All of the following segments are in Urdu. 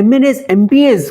MNAs MPAs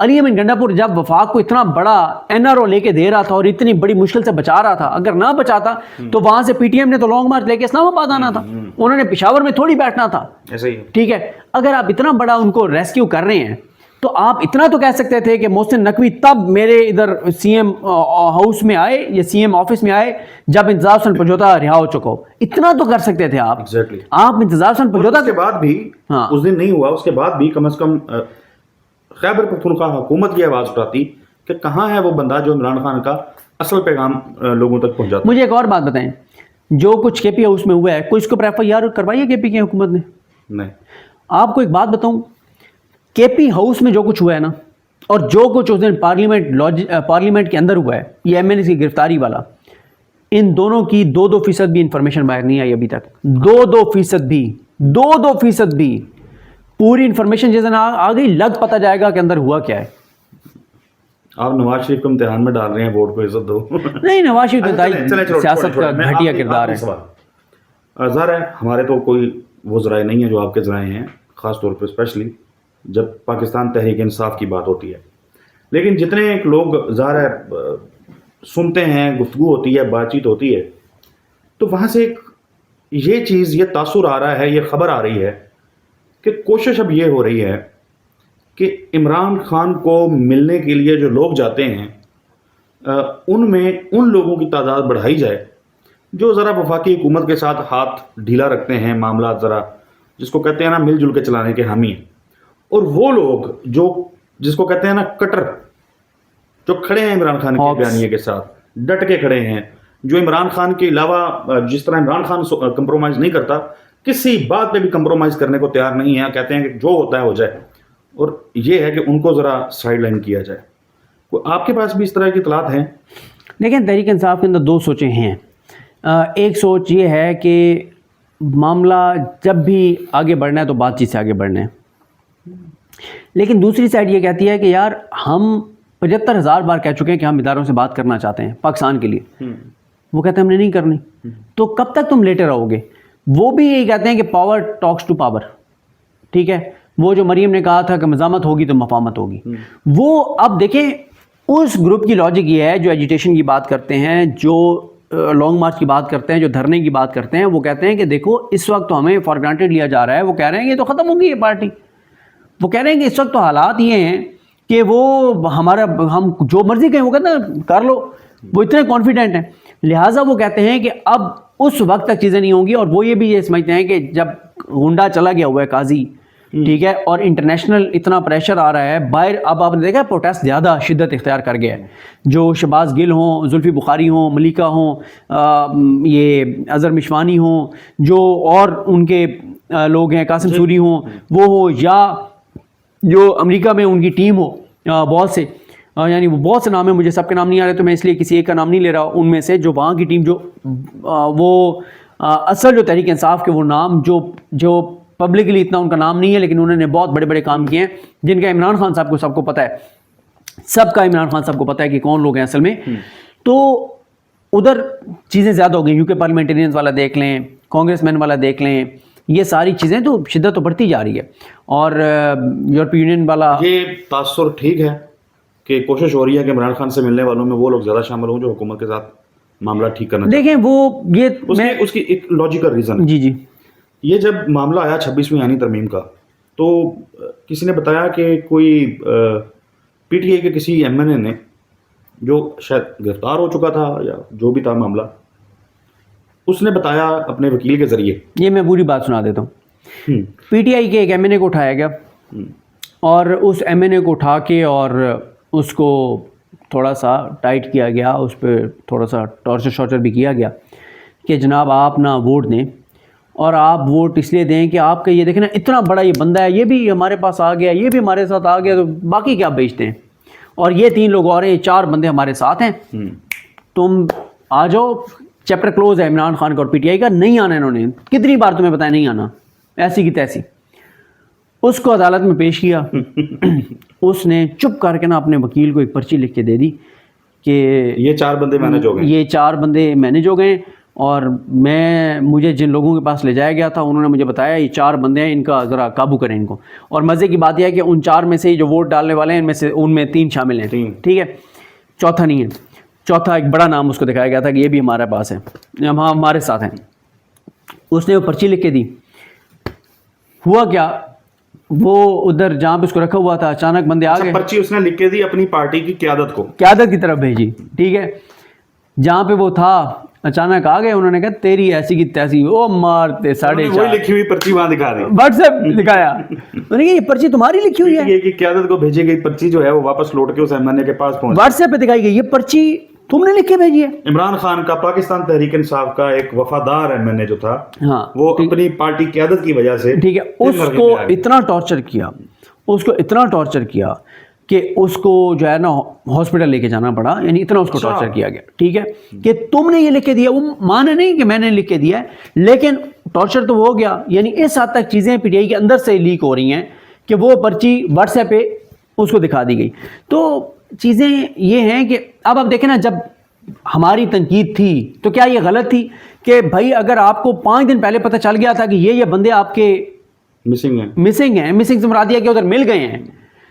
علی امین گنڈاپور جب وفاق کو اتنا بڑا NRO لے کے دے رہا تھا اور اتنی بڑی مشکل سے بچا رہا تھا، اگر نہ بچاتا تو وہاں سے پی ٹی ایم نے تو لانگ مارچ لے کے اسلام آباد آنا تھا، انہوں نے پشاور میں تھوڑی بیٹھنا تھا. ایسا ہی ہے. ٹھیک ہے، اگر آپ اتنا بڑا ان کو ریسکیو کر رہے ہیں تو آپ اتنا تو کہہ سکتے تھے کہ محسن نقوی تب میرے ادھر سی ایم ہاؤس میں آئے یا سی ایم آفس میں آئے جب انتظار حسن پنجوتا رہا ہو چکا ہو. اتنا تو کر سکتے تھے آپ. Exactly. آپ انتظار حسن پنجوتا اس کے بعد بھی اس دن نہیں ہوا، اس کے بعد بھی کم از کم خیبر پختونخوا حکومت کی آواز اٹھاتی کہ کہاں ہے وہ بندہ جو عمران خان کا اصل پیغام لوگوں تک پہنچاتا. مجھے ایک اور بات بتائیں، جو کچھ کے پی ہاؤس میں ہوا ہے کوئی اس کو FIR کروائی ہے کے پی کی حکومت نے؟ نہیں. آپ کو ایک بات بتاؤں، کے پی ہاؤس میں جو کچھ ہوا ہے نا، اور جو کچھ اس دن پارلیمنٹ کے اندر ہوا ہے، یہ MNA کی گرفتاری والا، ان دونوں کی 2% بھی انفارمیشن باہر نہیں آئی ابھی تک. 2% بھی پوری انفارمیشن جس دن آ گئی لگ پتہ جائے گا کہ اندر ہوا کیا ہے. آپ نواز شریف کو امتحان میں ڈال رہے ہیں، ووٹ کو عزت دو. نہیں، نواز شریف سیاست کا گھٹیا کردار ہے. ظاہر ہے ہمارے تو کوئی وہ ذرائع نہیں ہے جو آپ کے ذرائع ہیں، خاص طور پہ اسپیشلی جب پاکستان تحریک انصاف کی بات ہوتی ہے. لیکن جتنے لوگ ظاہر ہے سنتے ہیں، گفتگو ہوتی ہے، بات چیت ہوتی ہے، تو وہاں سے ایک یہ چیز، یہ تاثر آ رہا ہے، یہ خبر آ رہی ہے کہ کوشش اب یہ ہو رہی ہے کہ عمران خان کو ملنے کے لیے جو لوگ جاتے ہیں ان میں ان لوگوں کی تعداد بڑھائی جائے جو ذرا وفاقی حکومت کے ساتھ ہاتھ ڈھیلا رکھتے ہیں، معاملات ذرا جس کو کہتے ہیں نا مل جل کے چلانے کے حامی ہیں. اور وہ لوگ جو جس کو کہتے ہیں نا کٹر، جو کھڑے ہیں عمران خان کے بیانیے کے ساتھ، ڈٹ کے کھڑے ہیں، جو عمران خان کے علاوہ جس طرح عمران خان کمپرومائز نہیں کرتا، کسی بات پہ بھی کمپرومائز کرنے کو تیار نہیں ہے، کہتے ہیں کہ جو ہوتا ہے ہو جائے. اور یہ ہے کہ ان کو ذرا سائڈ لائن کیا جائے. آپ کے پاس بھی اس طرح کی اطلاعات ہیں؟ لیکن تحریک انصاف کے اندر 2 سوچیں ہیں. ایک سوچ یہ ہے کہ معاملہ جب بھی آگے بڑھنا ہے تو بات چیت سے آگے بڑھنا ہے، لیکن دوسری سائڈ یہ کہتی ہے کہ یار ہم 75,000 بار کہہ چکے ہیں کہ ہم اداروں سے بات کرنا چاہتے ہیں پاکستان کے لیے، وہ کہتے ہیں ہم نے نہیں کرنی. تو کب تک تم لیٹے رہو گے؟ وہ بھی یہی کہتے ہیں کہ پاور ٹاکس ٹو پاور. ٹھیک ہے، وہ جو مریم نے کہا تھا کہ مزاحمت ہوگی تو مفاہمت ہوگی، وہ اب دیکھیں اس گروپ کی لاجک یہ ہے جو ایجیٹیشن کی بات کرتے ہیں، جو لانگ مارچ کی بات کرتے ہیں، جو دھرنے کی بات کرتے ہیں. وہ کہتے ہیں کہ دیکھو اس وقت تو ہمیں فار گرانٹیڈ لیا جا رہا ہے. وہ کہہ رہے ہیں کہ یہ تو ختم ہوگی یہ پارٹی. وہ کہہ رہے ہیں کہ اس وقت تو حالات یہ ہیں کہ وہ ہم جو مرضی کہیں وہ کہتے ہیں کر لو. وہ اتنے کانفیڈنٹ ہیں، لہٰذا وہ کہتے ہیں کہ اب اس وقت تک چیزیں نہیں ہوں گی. اور وہ یہ بھی یہ سمجھتے ہیں کہ جب گنڈا چلا گیا ہوا ہے قاضی، ٹھیک ہے، اور انٹرنیشنل اتنا پریشر آ رہا ہے باہر، اب آپ نے دیکھا پروٹیسٹ زیادہ شدت اختیار کر گیا ہے. جو شہباز گل ہوں، زلفی بخاری ہوں، ملیکہ ہوں، یہ اظہر مشوانی ہوں، جو اور ان کے لوگ ہیں قاسم سوری ہوں، وہ ہو، یا جو امریکہ میں ان کی ٹیم ہو، بہت سے یعنی وہ بہت سے نام ہیں، مجھے سب کے نام نہیں آ رہے تو میں اس لیے کسی ایک کا نام نہیں لے رہا. ان میں سے جو وہاں کی ٹیم، جو وہ اصل جو تحریک انصاف کے وہ نام جو پبلکلی اتنا ان کا نام نہیں ہے لیکن انہوں نے بہت بڑے بڑے کام کیے ہیں، جن کا عمران خان صاحب کو سب کو پتہ ہے، سب کا عمران خان صاحب کو پتہ ہے کہ کون لوگ ہیں اصل میں. تو ادھر چیزیں زیادہ ہو گئی. UK پارلیمنٹرینز والا دیکھ لیں، کانگریس مین والا دیکھ لیں، یہ ساری چیزیں تو شدت تو بڑھتی جا رہی ہے. اور یورپی یونین والا، یہ تاثر ٹھیک ہے کہ کوشش ہو رہی ہے کہ عمران خان سے ملنے والوں میں وہ لوگ زیادہ شامل ہوں جو حکومت کے ساتھ معاملہ ٹھیک کرنا. دیکھیں وہ یہ اس کی ایک لاجیکل ریزن ہے. جی یہ جب معاملہ آیا 26ویں آئینی ترمیم کا، تو کسی نے بتایا کہ کوئی PTI کے کسی MNA نے، جو شاید گرفتار ہو چکا تھا یا جو بھی تھا معاملہ، اس نے بتایا اپنے وکیل کے ذریعے. یہ میں پوری بات سنا دیتا ہوں. PTI کے ایک MNA کو اٹھایا گیا اور اس MNA کو اٹھا کے اور اس کو تھوڑا سا ٹائٹ کیا گیا، اس پہ تھوڑا سا ٹارچر بھی کیا گیا کہ جناب آپ نہ ووٹ دیں، اور آپ ووٹ اس لیے دیں کہ آپ کا یہ دیکھیں نا اتنا بڑا یہ بندہ ہے، یہ بھی ہمارے پاس آ گیا، یہ بھی ہمارے ساتھ آ گیا، تو باقی کیا بیچتے ہیں، اور یہ 3 لوگ اور ہیں، یہ 4 بندے ہمارے ساتھ ہیں، تم آ جاؤ. چیپٹر کلوز ہے عمران خان کا اور PTI کا. نہیں آنا انہوں نے، کتنی بار تمہیں بتایا نہیں آنا، ایسی کی تیسی. اس کو عدالت میں پیش کیا. اس نے چپ کر کے نا اپنے وکیل کو ایک پرچی لکھ کے دے دی کہ یہ 4 بندے مینیج ہو گئے، یہ 4 بندے مینیج ہو گئے. اور مجھے جن لوگوں کے پاس لے جایا گیا تھا انہوں نے مجھے بتایا یہ 4 بندے ہیں، ان کا ذرا قابو کریں ان کو. اور مزے کی بات یہ ہے کہ ان 4 میں سے جو ووٹ ڈالنے والے ہیں ان میں 3 شامل ہیں. ٹھیک ہے، چوتھا نہیں ہے. چوتھا ایک بڑا نام اس کو دکھایا گیا تھا کہ یہ بھی ہمارے پاس ہے، ہمارے ساتھ ہیں. اس نے وہ پرچی لکھ کے دی. ہوا کیا، وہ ادھر جہاں پہ اس کو رکھا ہوا تھا اچانک بندے آ گئے. پرچی اس نے لکھ کے دی اپنی پارٹی کی قیادت کی طرف بھیجی. ٹھیک ہے، جہاں پہ وہ تھا اچانک آ گئے، انہوں نے کہا تیری ایسی کی تیسی، وہ مارتے 4.5 وہی لکھی ہوئی پرچی وہاں دکھا دی، واٹس ایپ دکھایا. انہوں نے کہا یہ پرچی تمہاری لکھی ہوئی ہے. کہ قیادت کو بھیجی گئی پرچی جو ہے وہ واپس لوٹ کے اس ایم این اے کے پاس پہنچ. واٹس ایپ پہ دکھائی گئی، یہ پرچی تم نے لکھ کے بھیجی ہے. عمران خان کا پاکستان تحریک انصاف کا ایک وفادار ایم این اے جو تھا، ہاں، وہ اپنی پارٹی قیادت کی وجہ سے، ٹھیک ہے، اس کو اتنا ٹارچر کیا کہ اس کو جو ہے نا ہاسپٹل لے کے جانا پڑا. یعنی اتنا اس کو ٹارچر کیا گیا. ٹھیک ہے، کہ تم نے یہ لکھ کے دیا. وہ مانے نہیں کہ میں نے لکھ کے دیا ہے، لیکن ٹارچر تو ہو گیا. یعنی اس حد تک چیزیں پی ٹی آئی کے اندر سے لیک ہو رہی ہیں کہ وہ پرچی واٹس ایپ پہ اس کو دکھا دی گئی. تو چیزیں یہ ہیں کہ اب آپ دیکھیں نا، جب ہماری تنقید تھی تو کیا یہ غلط تھی کہ بھائی اگر آپ کو 5 دن پہلے پتہ چل گیا تھا کہ یہ بندے آپ کے مسنگ ہیں، مسنگ سے مراد یہ کہ ادھر مل گئے ہیں،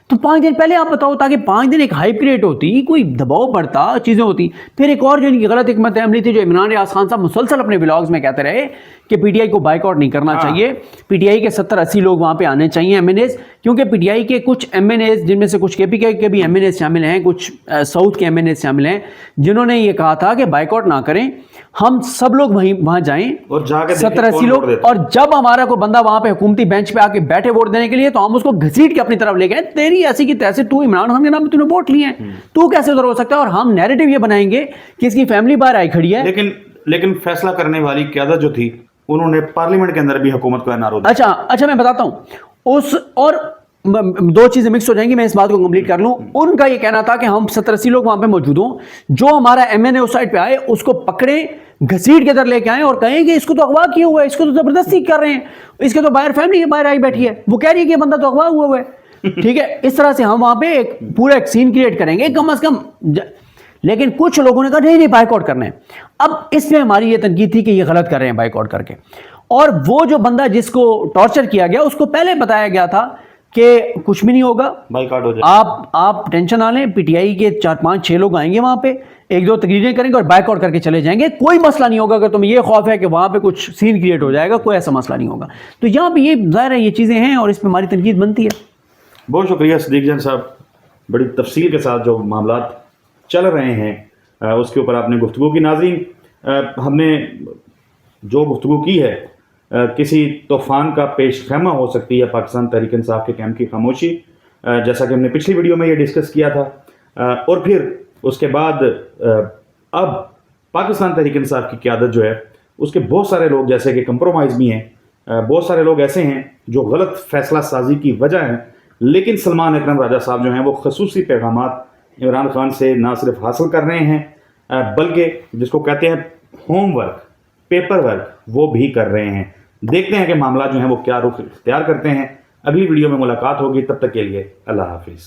تو 5 دن پہلے آپ بتاؤ، تاکہ 5 دن ایک ہائپ کریٹ ہوتی، کوئی دباؤ پڑتا، چیزیں ہوتی. پھر ایک اور جو ان کی غلط حکمت عملی تھی، جو عمران ریاض خان صاحب مسلسل اپنے ولاگز میں کہتے رہے کہ پی ٹی آئی کو بائیکاٹ نہیں کرنا چاہیے، پی ٹی آئی کے 70-80 لوگ وہاں پہ آنے چاہیے ایم این ایز، کیونکہ پی ٹی آئی کے کچھ ایم این ایز، جن میں سے کچھ کے پی کے بھی ایم این ایز شامل ہیں، کچھ ساؤتھ کے ایم این ایز شامل ہیں، جنہوں نے یہ کہا تھا کہ بائیکاٹ نہ کریں، ہم سب لوگ وہاں جائیں، اور 70-80 لوگ. اور جب ہمارا کوئی بندہ وہاں پہ حکومتی بینچ پہ آ کے بیٹھے ووٹ دینے کے لیے، تو ہم اس کو گھسیٹ کے اپنی طرف لے گئے. تیری ایسی کی تیسے، تو عمران خان کے نام پہ ووٹ لیے ہیں، تو کیسے ادھر ہو سکتا ہے؟ اور ہم نیریٹو یہ بنائیں گے کہ اس کی فیملی باہر آئی کھڑی ہے. لیکن فیصلہ کرنے والی قیادت جو تھی، انہوں نے پارلیمنٹ کے اندر بھی حکومت کو انارو دیا. اچھا میں بتاتا ہوں. اور 2 چیزیں مکس ہو جائیں گی، میں اس بات کو کمپلیٹ کر لوں. ان کا یہ کہنا تھا کہ ہم 70-80 لوگ وہاں پہ موجود ہوں، جو ہمارا ایم این اے اس سائڈ پہ آئے اس کو پکڑیں، گھسیٹ کے ادھر لے کے آئیں اور کہیں کہ اس کو تو اغوا کیا ہوا ہے، اس کو تو زبردستی کر رہے ہیں، اس کے تو باہر فیملی باہر آئی بیٹھی ہے، وہ کہہ رہی ہے کہ یہ بندہ تو اغوا ہوا ہے. ٹھیک ہے، اس طرح سے ہم وہاں پہ ایک پورا ایک سین کریٹ کریں گے کم از کم. لیکن کچھ لوگوں نے کہا نہیں بائیکاٹ کرنا ہے. اب اس میں ہماری یہ تنقید تھی کہ یہ غلط کر رہے ہیں بائیکاٹ کر کے. اور وہ جو بندہ جس کو ٹارچر کیا گیا، اس کو پہلے بتایا گیا تھا کہ کچھ بھی نہیں ہوگا، بائیکاٹ ہو جائے، آپ ٹینشن نہ لیں، پی ٹی آئی کے 4-5-6 لوگ آئیں گے وہاں پہ، 1-2 تقریریں کریں گے اور بائیکاٹ کر کے چلے جائیں گے، کوئی مسئلہ نہیں ہوگا. اگر تمہیں یہ خوف ہے کہ وہاں پہ کچھ سین کریٹ ہو جائے گا، کوئی ایسا مسئلہ نہیں ہوگا. تو یہاں پہ یہ ظاہر ہے یہ چیزیں ہیں اور اس پہ ہماری تنقید بنتی ہے. بہت شکریہ صدیق جان صاحب، بڑی تفصیل کے ساتھ جو معاملات چل رہے ہیں اس کے اوپر آپ نے گفتگو کی. ناظرین، ہم نے جو گفتگو کی ہے کسی طوفان کا پیش خیمہ ہو سکتی ہے پاکستان تحریک انصاف کے کیمپ کی خاموشی، جیسا کہ ہم نے پچھلی ویڈیو میں یہ ڈسکس کیا تھا. اور پھر اس کے بعد اب پاکستان تحریک انصاف کی قیادت جو ہے اس کے بہت سارے لوگ جیسے کہ کمپرومائز بھی ہیں، بہت سارے لوگ ایسے ہیں جو غلط فیصلہ سازی کی وجہ ہیں. لیکن سلمان اکرم راجہ صاحب جو ہیں وہ خصوصی پیغامات عمران خان سے نہ صرف حاصل کر رہے ہیں بلکہ جس کو کہتے ہیں ہوم ورک، پیپر ورک، وہ بھی کر رہے ہیں. دیکھتے ہیں کہ معاملات جو ہیں وہ کیا رخ اختیار کرتے ہیں. اگلی ویڈیو میں ملاقات ہوگی، تب تک کے لیے اللہ حافظ.